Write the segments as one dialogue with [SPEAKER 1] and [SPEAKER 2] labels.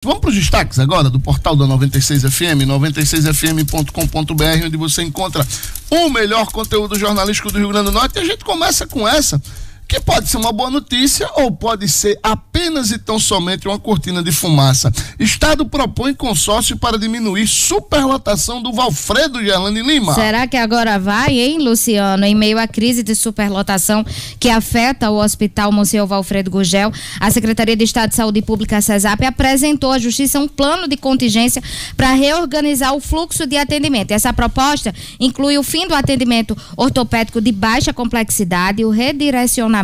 [SPEAKER 1] Vamos para os destaques agora do portal da 96FM, 96fm.com.br, onde você encontra o melhor conteúdo jornalístico do Rio Grande do Norte. E a gente começa com essa, que pode ser uma boa notícia ou pode ser apenas e tão somente uma cortina de fumaça. Estado propõe consórcio para diminuir superlotação do Valfredo Gerlane Lima.
[SPEAKER 2] Será que agora vai, hein, Luciano? Em meio à crise de superlotação que afeta o Hospital Monsenhor Valfredo Gurgel, a Secretaria de Estado de Saúde Pública, SESAP, apresentou à Justiça um plano de contingência para reorganizar o fluxo de atendimento. Essa proposta inclui o fim do atendimento ortopédico de baixa complexidade e o redirecionamento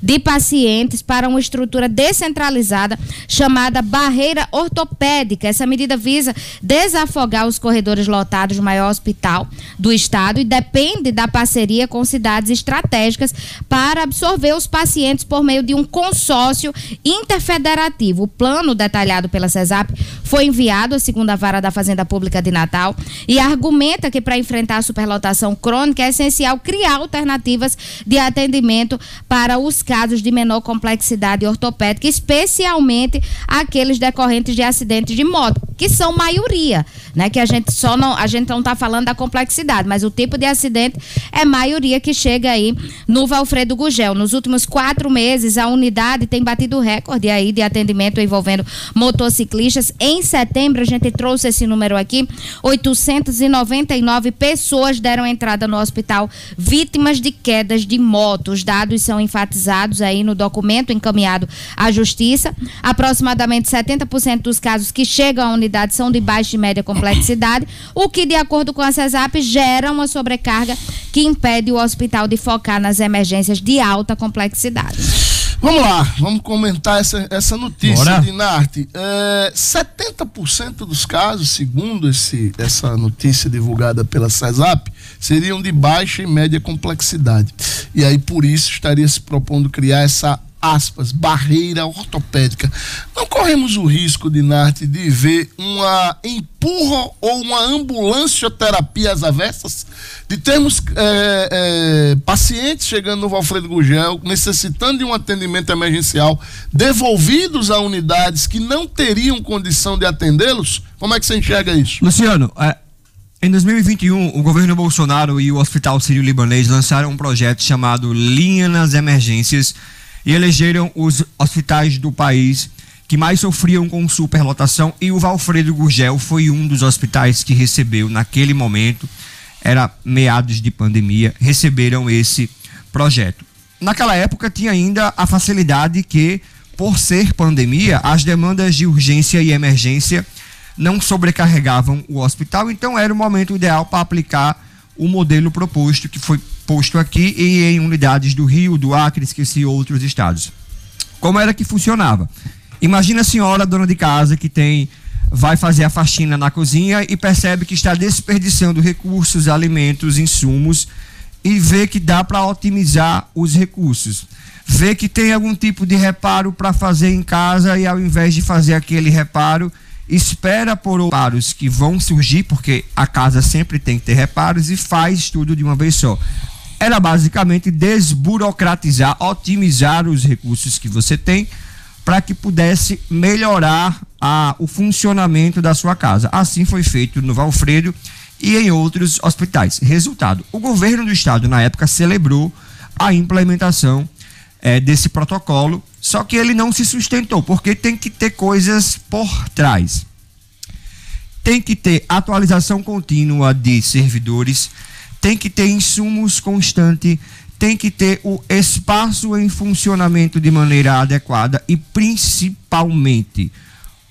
[SPEAKER 2] de pacientes para uma estrutura descentralizada chamada barreira ortopédica. Essa medida visa desafogar os corredores lotados do maior hospital do estado e depende da parceria com cidades estratégicas para absorver os pacientes por meio de um consórcio interfederativo. O plano detalhado pela SESAP foi enviado à segunda vara da Fazenda Pública de Natal e argumenta que para enfrentar a superlotação crônica é essencial criar alternativas de atendimento para os casos de menor complexidade ortopédica, especialmente aqueles decorrentes de acidentes de moto, que são maioria, né? Que a gente não está falando da complexidade, mas o tipo de acidente é maioria que chega aí no Valfredo Gurgel. Nos últimos 4 meses, a unidade tem batido recorde aí de atendimento envolvendo motociclistas. Em setembro, a gente trouxe esse número aqui, 899 pessoas deram entrada no hospital vítimas de quedas de moto. Os dados são enfatizados aí no documento encaminhado à Justiça. Aproximadamente 70% dos casos que chegam à unidade são de baixa e média complexidade, o que, de acordo com a SESAP, gera uma sobrecarga que impede o hospital de focar nas emergências de alta complexidade.
[SPEAKER 1] Vamos lá, vamos comentar essa notícia, Dinarte. 70% dos casos, segundo essa notícia divulgada pela SESAP, seriam de baixa e média complexidade. E aí, por isso, estaria se propondo criar essa, aspas, barreira ortopédica. Não corremos o risco, Dinarte, de ver uma empurra ou uma ambulancioterapia às avessas? De termos pacientes chegando no Valfredo Gurgel, necessitando de um atendimento emergencial, devolvidos a unidades que não teriam condição de atendê-los? Como é que você enxerga isso?
[SPEAKER 3] Luciano, em 2021, o governo Bolsonaro e o Hospital Sírio-Libanês lançaram um projeto chamado Linha nas Emergências e elegeram os hospitais do país que mais sofriam com superlotação, e o Valfredo Gurgel foi um dos hospitais que recebeu, naquele momento, era meados de pandemia, receberam esse projeto. Naquela época tinha ainda a facilidade que, por ser pandemia, as demandas de urgência e emergência não sobrecarregavam o hospital, então era o momento ideal para aplicar o modelo proposto, que foi posto aqui e em unidades do Rio, do Acre, esqueci outros estados. Como era que funcionava? Imagina a senhora, dona de casa, que vai fazer a faxina na cozinha e percebe que está desperdiçando recursos, alimentos, insumos, e vê que dá para otimizar os recursos. Vê que tem algum tipo de reparo para fazer em casa e, ao invés de fazer aquele reparo, espera por reparos que vão surgir, porque a casa sempre tem que ter reparos, e faz tudo de uma vez só. Era basicamente desburocratizar, otimizar os recursos que você tem para que pudesse melhorar o funcionamento da sua casa. Assim foi feito no Valfredo e em outros hospitais. Resultado, o governo do estado na época celebrou a implementação desse protocolo, só que ele não se sustentou, porque tem que ter coisas por trás. Tem que ter atualização contínua de servidores, tem que ter insumos constantes, tem que ter o espaço em funcionamento de maneira adequada e, principalmente,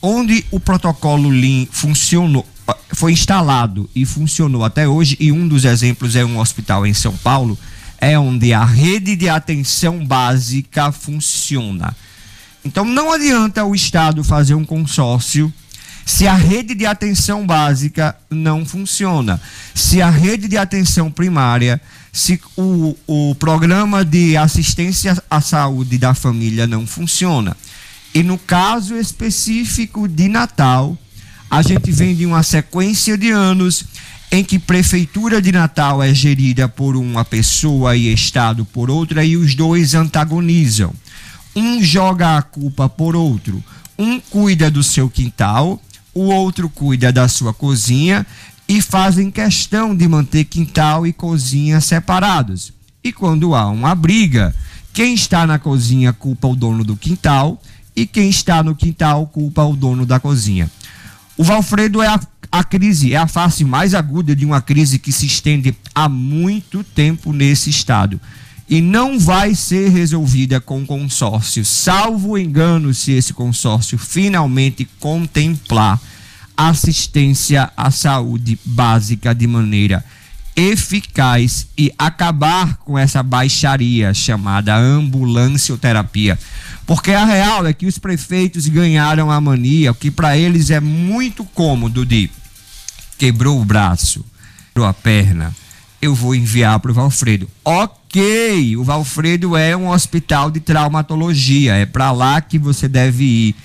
[SPEAKER 3] onde o protocolo Lean funcionou, foi instalado e funcionou até hoje, e um dos exemplos é um hospital em São Paulo, é onde a rede de atenção básica funciona. Então não adianta o Estado fazer um consórcio se a rede de atenção básica não funciona, se a rede de atenção primária, se o programa de assistência à saúde da família não funciona. E no caso específico de Natal, a gente vem de uma sequência de anos em que Prefeitura de Natal é gerida por uma pessoa e Estado por outra, e os dois antagonizam. Um joga a culpa por outro. Um cuida do seu quintal, o outro cuida da sua cozinha e fazem questão de manter quintal e cozinha separados. E quando há uma briga, quem está na cozinha culpa o dono do quintal e quem está no quintal culpa o dono da cozinha. O Valfredo é a crise, é a face mais aguda de uma crise que se estende há muito tempo nesse estado. E não vai ser resolvida com consórcio, salvo engano se esse consórcio finalmente contemplar assistência à saúde básica de maneira eficaz e acabar com essa baixaria chamada ambulancioterapia. Porque a real é que os prefeitos ganharam a mania, que para eles é muito cômodo de quebrou o braço, quebrou a perna, eu vou enviar para o Valfredo. Ok, o Valfredo é um hospital de traumatologia, é para lá que você deve ir.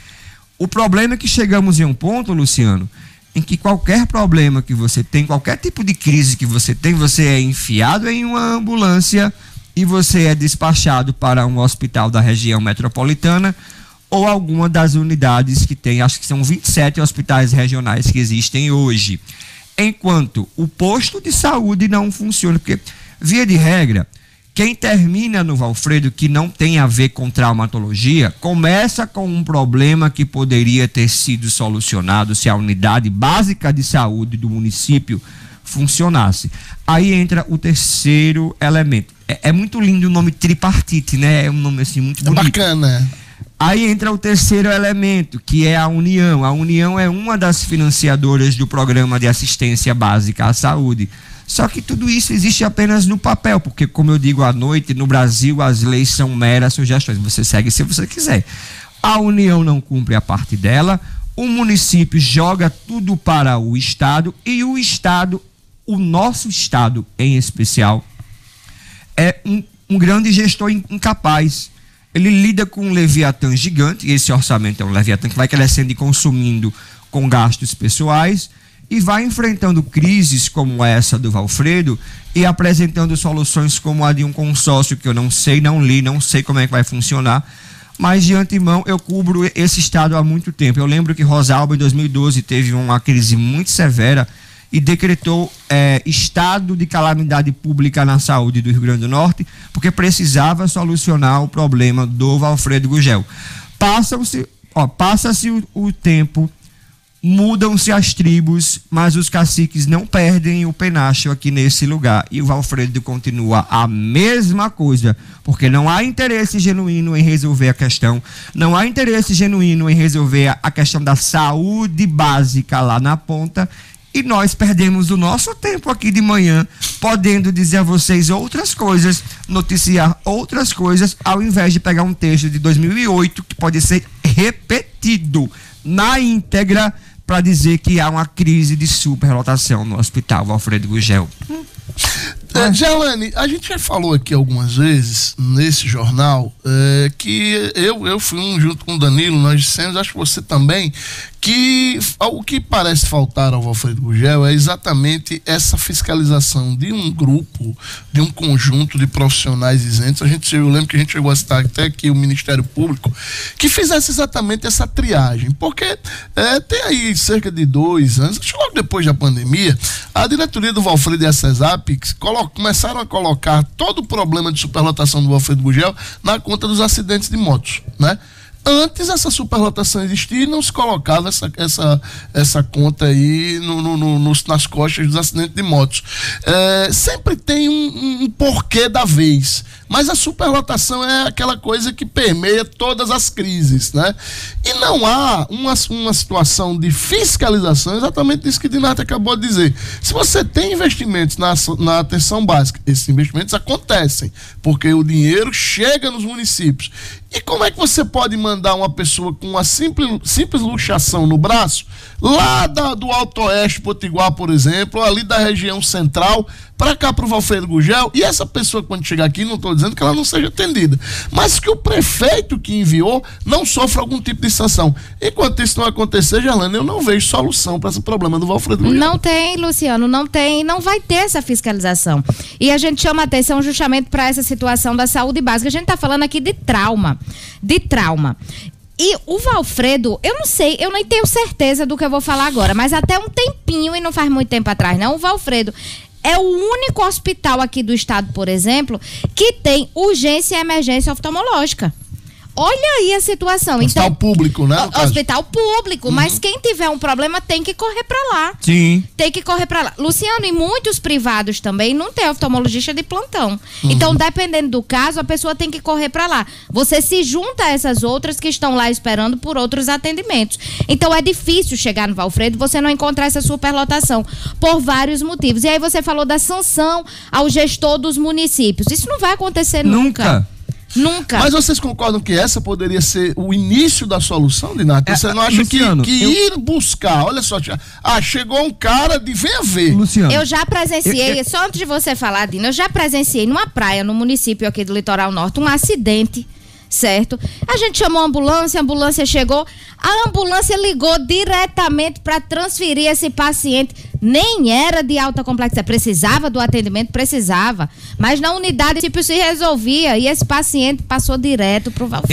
[SPEAKER 3] O problema é que chegamos em um ponto, Luciano, em que qualquer problema que você tem, qualquer tipo de crise que você tem, você é enfiado em uma ambulância e você é despachado para um hospital da região metropolitana ou alguma das unidades que tem, acho que são 27 hospitais regionais que existem hoje. Enquanto o posto de saúde não funciona, porque, via de regra, quem termina no Valfredo que não tem a ver com traumatologia, começa com um problema que poderia ter sido solucionado se a unidade básica de saúde do município funcionasse. Aí entra o terceiro elemento. É muito lindo o nome tripartite, né? É um nome assim muito bonito.
[SPEAKER 1] Bacana.
[SPEAKER 3] Aí entra o terceiro elemento, que é a União. A União é uma das financiadoras do Programa de Assistência Básica à Saúde. Só que tudo isso existe apenas no papel, porque, como eu digo à noite, no Brasil as leis são meras sugestões. Você segue se você quiser. A União não cumpre a parte dela, o município joga tudo para o Estado e o Estado, o nosso Estado em especial, é um grande gestor incapaz. Ele lida com um leviatã gigante, e esse orçamento é um leviatã que vai crescendo e consumindo com gastos pessoais, e vai enfrentando crises como essa do Valfredo e apresentando soluções como a de um consórcio que eu não sei, não li, não sei como é que vai funcionar, mas de antemão eu cubro esse estado há muito tempo. Eu lembro que Rosalba em 2012 teve uma crise muito severa e decretou estado de calamidade pública na saúde do Rio Grande do Norte, porque precisava solucionar o problema do Valfredo Gugel. Passa-se o tempo, mudam-se as tribos, mas os caciques não perdem o penacho aqui nesse lugar. E o Valfredo continua a mesma coisa, porque não há interesse genuíno em resolver a questão, não há interesse genuíno em resolver a questão da saúde básica lá na ponta. E nós perdemos o nosso tempo aqui de manhã, podendo dizer a vocês outras coisas, noticiar outras coisas, ao invés de pegar um texto de 2008, que pode ser repetido na íntegra, para dizer que há uma crise de superlotação no Hospital Valfredo Gugel.
[SPEAKER 1] Gelane, a gente já falou aqui algumas vezes nesse jornal que eu fui junto com o Danilo, nós dissemos, acho que você também, que o que parece faltar ao Valfredo Gugel é exatamente essa fiscalização de um grupo, de um conjunto de profissionais isentos. Eu lembro que a gente chegou a citar até aqui o Ministério Público, que fizesse exatamente essa triagem, porque tem aí cerca de 2 anos, acho que logo depois da pandemia, a diretoria do Valfredo e a CESAP começaram a colocar todo o problema de superlotação do Valfredo Gugel na conta dos acidentes de motos, né? Antes essa superlotação existia e não se colocava essa conta aí nas costas dos acidentes de motos. Sempre tem um porquê da vez, mas a superlotação é aquela coisa que permeia todas as crises, né? E não há uma situação de fiscalização, exatamente isso que Dinarte acabou de dizer. Se você tem investimentos na atenção básica, esses investimentos acontecem, porque o dinheiro chega nos municípios. E como é que você pode mandar uma pessoa com uma simples luxação no braço, lá do Alto Oeste, Potiguar, por exemplo, ali da região central, para cá para o Valfredo Gugel, e essa pessoa, quando chegar aqui, não estou dizendo que ela não seja atendida, mas que o prefeito que enviou não sofra algum tipo de sanção. Enquanto isso não acontecer, Gelane, eu não vejo solução para esse problema do Valfredo Gugel.
[SPEAKER 2] Não tem, Luciano, não tem, não vai ter essa fiscalização. E a gente chama atenção justamente para essa situação da saúde básica. A gente está falando aqui de trauma. E o Valfredo, eu não sei, eu nem tenho certeza do que eu vou falar agora, mas até um tempinho, e não faz muito tempo atrás, não, o Valfredo é o único hospital aqui do estado, por exemplo, que tem urgência e emergência oftalmológica. Olha aí a situação.
[SPEAKER 1] Hospital
[SPEAKER 2] então,
[SPEAKER 1] público, né?
[SPEAKER 2] Hospital público, mas quem tiver um problema tem que correr pra lá.
[SPEAKER 3] Sim.
[SPEAKER 2] Tem que correr pra lá. Luciano, e muitos privados também não tem oftalmologista de plantão. Então, dependendo do caso, a pessoa tem que correr pra lá. Você se junta a essas outras que estão lá esperando por outros atendimentos. Então, é difícil chegar no Valfredo, você não encontrar essa superlotação, por vários motivos. E aí você falou da sanção ao gestor dos municípios. Isso não vai acontecer nunca. Nunca.
[SPEAKER 1] Mas vocês concordam que essa poderia ser o início da solução, Dinarti? Você não acha
[SPEAKER 3] Luciano,
[SPEAKER 1] que ir buscar, olha só, chegou um cara de venha ver.
[SPEAKER 3] Luciano.
[SPEAKER 2] Eu já presenciei, só antes de você falar, Dina, eu já presenciei numa praia, no município aqui do Litoral Norte, um acidente, certo? A gente chamou a ambulância chegou, a ambulância ligou diretamente para transferir esse paciente. Nem era de alta complexidade, precisava do atendimento, precisava, mas na unidade tipo se resolvia e esse paciente passou direto pro Valfredo.